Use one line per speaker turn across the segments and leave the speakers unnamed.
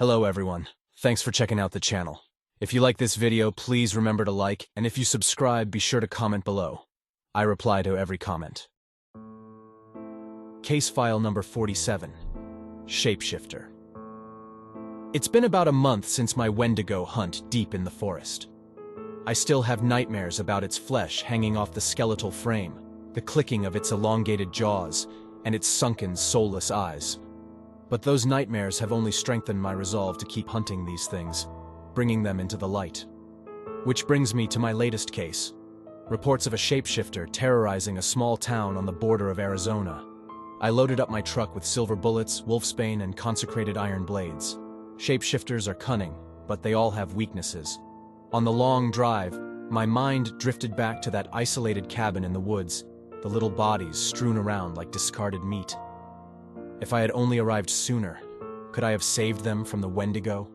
Hello everyone, thanks for checking out the channel. If you like this video, please remember to like, and if you subscribe, be sure to comment below. I reply to every comment. Case file number 47, Shapeshifter. It's been about a month since my Wendigo hunt deep in the forest. I still have nightmares about its flesh hanging off the skeletal frame, the clicking of its elongated jaws, and its sunken, soulless eyes. But those nightmares have only strengthened my resolve to keep hunting these things, bringing them into the light. Which brings me to my latest case. Reports of a shapeshifter terrorizing a small town on the border of Arizona. I loaded up my truck with silver bullets, wolfsbane, and consecrated iron blades. Shapeshifters are cunning, but they all have weaknesses. On the long drive, my mind drifted back to that isolated cabin in the woods, the little bodies strewn around like discarded meat. If I had only arrived sooner, could I have saved them from the Wendigo?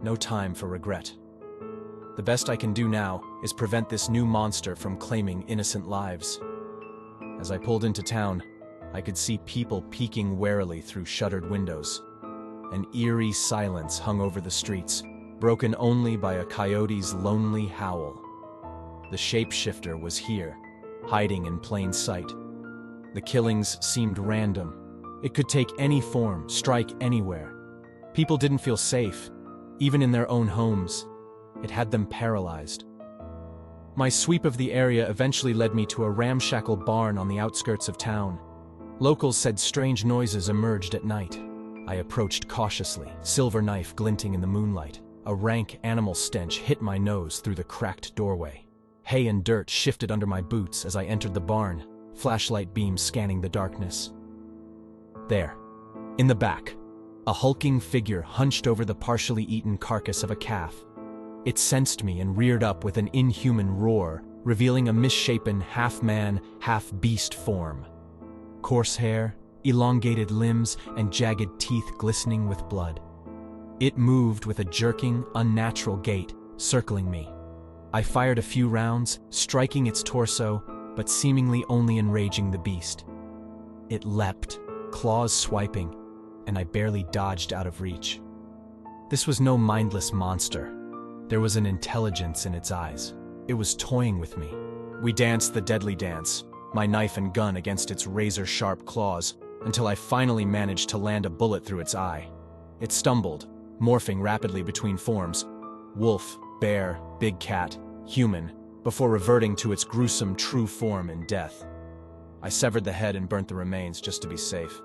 No time for regret. The best I can do now is prevent this new monster from claiming innocent lives. As I pulled into town, I could see people peeking warily through shuttered windows. An eerie silence hung over the streets, broken only by a coyote's lonely howl. The shapeshifter was here, hiding in plain sight. The killings seemed random. It could take any form, strike anywhere. People didn't feel safe, even in their own homes. It had them paralyzed. My sweep of the area eventually led me to a ramshackle barn on the outskirts of town. Locals said strange noises emerged at night. I approached cautiously, silver knife glinting in the moonlight. A rank animal stench hit my nose through the cracked doorway. Hay and dirt shifted under my boots as I entered the barn, flashlight beams scanning the darkness. There, in the back, a hulking figure hunched over the partially eaten carcass of a calf. It sensed me and reared up with an inhuman roar, revealing a misshapen half-man, half-beast form. Coarse hair, elongated limbs, and jagged teeth glistening with blood. It moved with a jerking, unnatural gait, circling me. I fired a few rounds, striking its torso, but seemingly only enraging the beast. It leapt, claws swiping, and I barely dodged out of reach. This was no mindless monster. There was an intelligence in its eyes. It was toying with me. We danced the deadly dance, my knife and gun against its razor-sharp claws, until I finally managed to land a bullet through its eye. It stumbled, morphing rapidly between forms: wolf, bear, big cat, human, before reverting to its gruesome true form in death. I severed the head and burnt the remains just to be safe.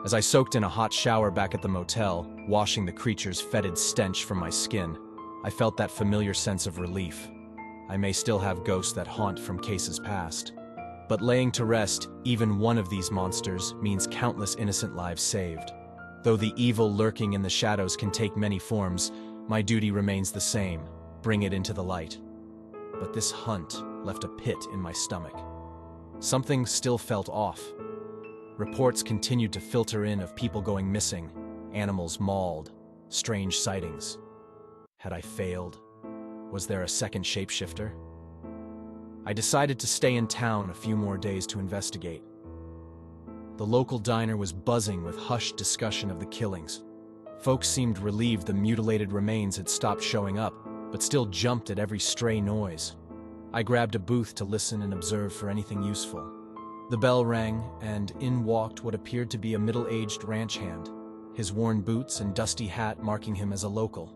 As I soaked in a hot shower back at the motel, washing the creature's fetid stench from my skin, I felt that familiar sense of relief. I may still have ghosts that haunt from cases past, but laying to rest even one of these monsters means countless innocent lives saved. Though the evil lurking in the shadows can take many forms, my duty remains the same: bring it into the light. But this hunt left a pit in my stomach. Something still felt off. Reports continued to filter in of people going missing, animals mauled, strange sightings. Had I failed? Was there a second shapeshifter? I decided to stay in town a few more days to investigate. The local diner was buzzing with hushed discussion of the killings. Folks seemed relieved the mutilated remains had stopped showing up, but still jumped at every stray noise. I grabbed a booth to listen and observe for anything useful. The bell rang, and in walked what appeared to be a middle-aged ranch hand, his worn boots and dusty hat marking him as a local.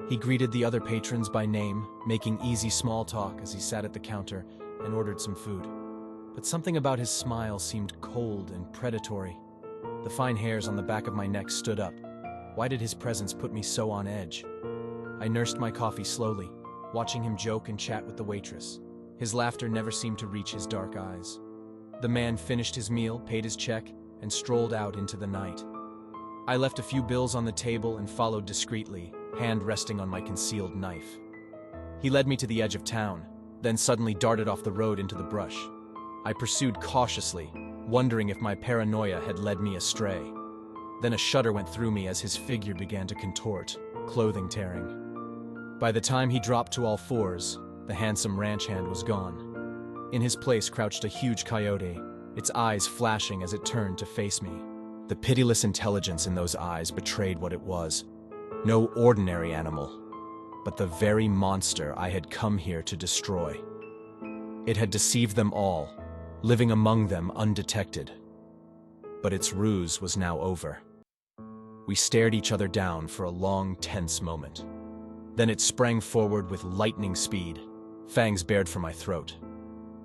He greeted the other patrons by name, making easy small talk as he sat at the counter and ordered some food. But something about his smile seemed cold and predatory. The fine hairs on the back of my neck stood up. Why did his presence put me so on edge? I nursed my coffee slowly, watching him joke and chat with the waitress. His laughter never seemed to reach his dark eyes. The man finished his meal, paid his check, and strolled out into the night. I left a few bills on the table and followed discreetly, hand resting on my concealed knife. He led me to the edge of town, then suddenly darted off the road into the brush. I pursued cautiously, wondering if my paranoia had led me astray. Then a shudder went through me as his figure began to contort, clothing tearing. By the time he dropped to all fours, the handsome ranch hand was gone. In his place crouched a huge coyote, its eyes flashing as it turned to face me. The pitiless intelligence in those eyes betrayed what it was. No ordinary animal, but the very monster I had come here to destroy. It had deceived them all, living among them undetected. But its ruse was now over. We stared each other down for a long, tense moment. Then it sprang forward with lightning speed, fangs bared for my throat.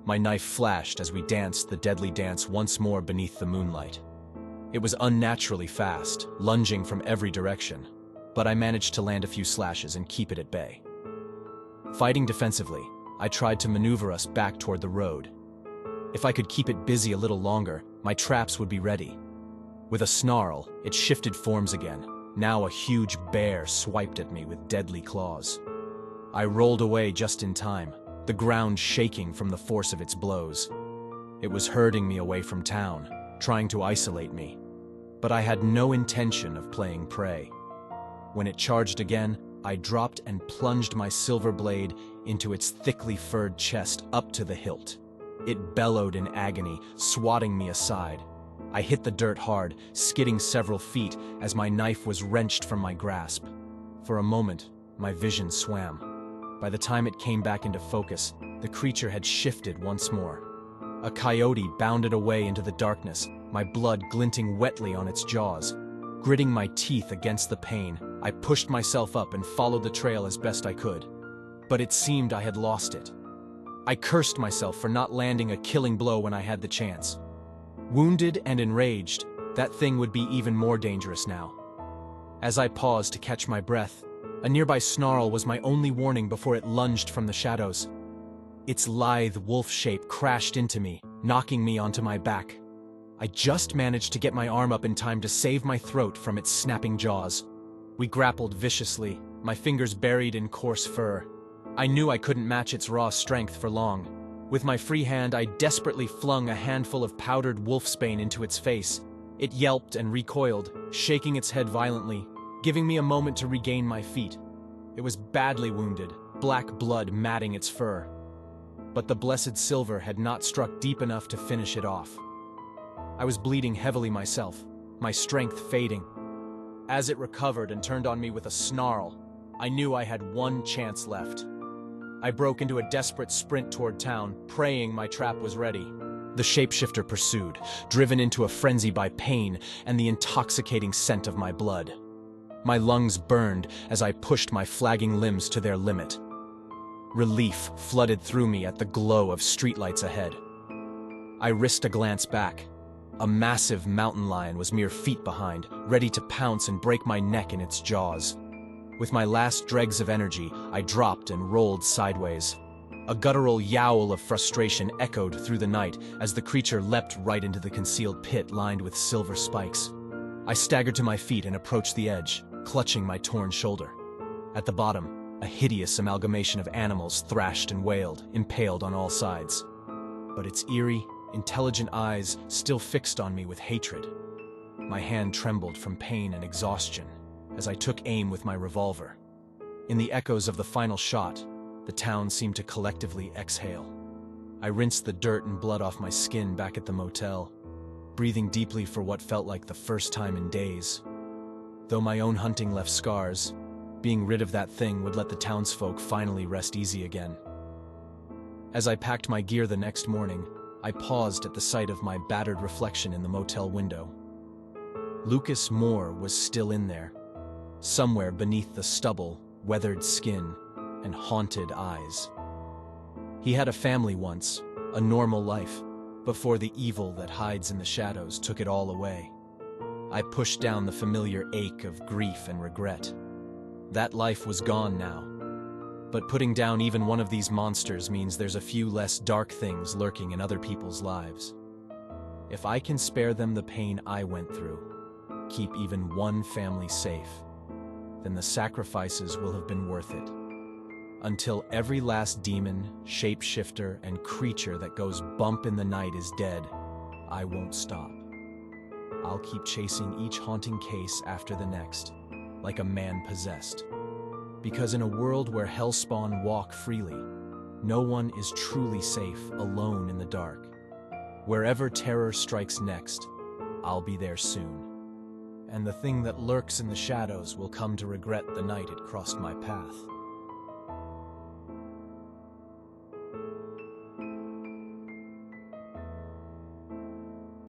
My knife flashed as we danced the deadly dance once more beneath the moonlight. It was unnaturally fast, lunging from every direction, but I managed to land a few slashes and keep it at bay. Fighting defensively, I tried to maneuver us back toward the road. If I could keep it busy a little longer, my traps would be ready. With a snarl, it shifted forms again. Now a huge bear swiped at me with deadly claws. I rolled away just in time, the ground shaking from the force of its blows. It was herding me away from town, trying to isolate me. But I had no intention of playing prey. When it charged again, I dropped and plunged my silver blade into its thickly furred chest up to the hilt. It bellowed in agony, swatting me aside. I hit the dirt hard, skidding several feet as my knife was wrenched from my grasp. For a moment, my vision swam. By the time it came back into focus, the creature had shifted once more. A coyote bounded away into the darkness, my blood glinting wetly on its jaws. Gritting my teeth against the pain, I pushed myself up and followed the trail as best I could. But it seemed I had lost it. I cursed myself for not landing a killing blow when I had the chance. Wounded and enraged, that thing would be even more dangerous now. As I paused to catch my breath, a nearby snarl was my only warning before it lunged from the shadows. Its lithe wolf shape crashed into me, knocking me onto my back. I just managed to get my arm up in time to save my throat from its snapping jaws. We grappled viciously, my fingers buried in coarse fur. I knew I couldn't match its raw strength for long. With my free hand, I desperately flung a handful of powdered wolfsbane into its face. It yelped and recoiled, shaking its head violently, giving me a moment to regain my feet. It was badly wounded, black blood matting its fur. But the blessed silver had not struck deep enough to finish it off. I was bleeding heavily myself, my strength fading. As it recovered and turned on me with a snarl, I knew I had one chance left. I broke into a desperate sprint toward town, praying my trap was ready. The shapeshifter pursued, driven into a frenzy by pain and the intoxicating scent of my blood. My lungs burned as I pushed my flagging limbs to their limit. Relief flooded through me at the glow of streetlights ahead. I risked a glance back. A massive mountain lion was mere feet behind, ready to pounce and break my neck in its jaws. With my last dregs of energy, I dropped and rolled sideways. A guttural yowl of frustration echoed through the night as the creature leapt right into the concealed pit lined with silver spikes. I staggered to my feet and approached the edge, clutching my torn shoulder. At the bottom, a hideous amalgamation of animals thrashed and wailed, impaled on all sides. But its eerie, intelligent eyes still fixed on me with hatred. My hand trembled from pain and exhaustion as I took aim with my revolver. In the echoes of the final shot, the town seemed to collectively exhale. I rinsed the dirt and blood off my skin back at the motel, breathing deeply for what felt like the first time in days. Though my own hunting left scars, being rid of that thing would let the townsfolk finally rest easy again. As I packed my gear the next morning, I paused at the sight of my battered reflection in the motel window. Lucas Moore was still in there, somewhere beneath the stubble, weathered skin, and haunted eyes. He had a family once, a normal life, before the evil that hides in the shadows took it all away. I pushed down the familiar ache of grief and regret. That life was gone now. But putting down even one of these monsters means there's a few less dark things lurking in other people's lives. If I can spare them the pain I went through, keep even one family safe, then the sacrifices will have been worth it. Until every last demon, shapeshifter, and creature that goes bump in the night is dead, I won't stop. I'll keep chasing each haunting case after the next, like a man possessed. Because in a world where hellspawn walk freely, no one is truly safe alone in the dark. Wherever terror strikes next, I'll be there soon. and the thing that lurks in the shadows will come to regret the night it crossed my path.